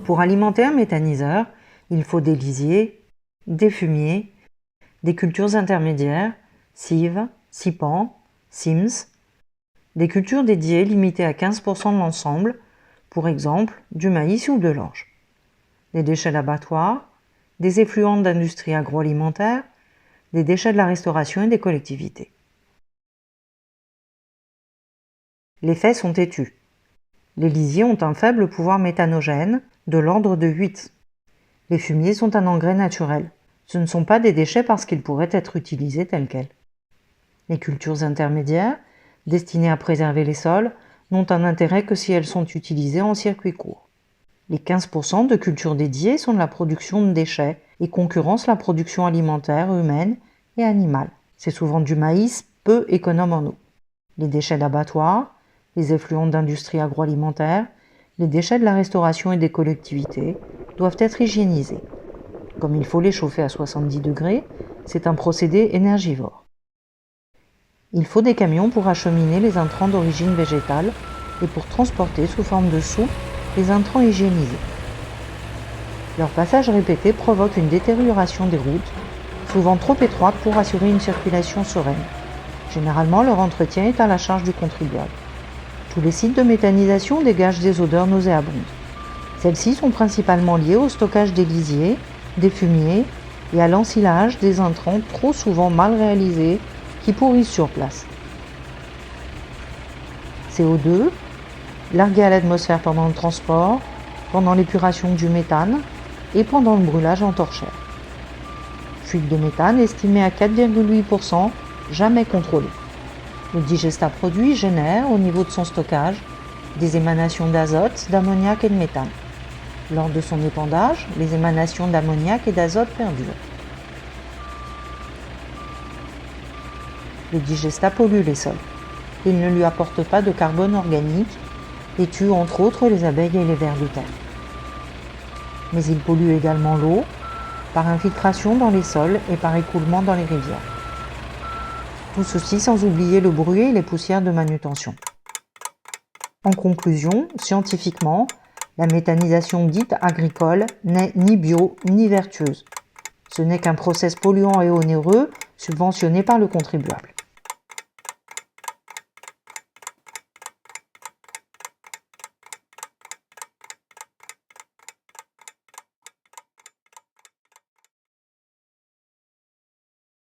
Pour alimenter un méthaniseur, il faut des lisiers, des fumiers, des cultures intermédiaires, cives, cipans, cimes, des cultures dédiées limitées à 15% de l'ensemble, pour exemple du maïs ou de l'orge, des déchets d'abattoirs, des effluents d'industrie agroalimentaire, des déchets de la restauration et des collectivités. Les faits sont têtus. Les lisiers ont un faible pouvoir méthanogène, de l'ordre de 8. Les fumiers sont un engrais naturel. Ce ne sont pas des déchets parce qu'ils pourraient être utilisés tels quels. Les cultures intermédiaires, destinées à préserver les sols, n'ont un intérêt que si elles sont utilisées en circuit court. Les 15% de cultures dédiées sont de la production de déchets et concurrencent la production alimentaire humaine et animale. C'est souvent du maïs peu économe en eau. Les déchets d'abattoirs, les effluents d'industrie agroalimentaire, les déchets de la restauration et des collectivités doivent être hygiénisés. Comme il faut les chauffer à 70 degrés, c'est un procédé énergivore. Il faut des camions pour acheminer les intrants d'origine végétale et pour transporter sous forme de soupe les intrants hygiénisés. Leur passage répété provoque une détérioration des routes, souvent trop étroites pour assurer une circulation sereine. Généralement, leur entretien est à la charge du contribuable. Tous les sites de méthanisation dégagent des odeurs nauséabondes. Celles-ci sont principalement liées au stockage des lisiers, des fumiers et à l'ensilage des intrants trop souvent mal réalisés qui pourrissent sur place. CO2, largué à l'atmosphère pendant le transport, pendant l'épuration du méthane et pendant le brûlage en torchère. Fuite de méthane estimée à 4,8%, jamais contrôlée. Le digestat produit génère, au niveau de son stockage, des émanations d'azote, d'ammoniac et de méthane. Lors de son épandage, les émanations d'ammoniac et d'azote perdurent. Le digestat pollue les sols. Il ne lui apporte pas de carbone organique et tue entre autres les abeilles et les vers de terre. Mais il pollue également l'eau, par infiltration dans les sols et par écoulement dans les rivières. Tout ceci sans oublier le bruit et les poussières de manutention. En conclusion, scientifiquement, la méthanisation dite agricole n'est ni bio ni vertueuse. Ce n'est qu'un process polluant et onéreux subventionné par le contribuable.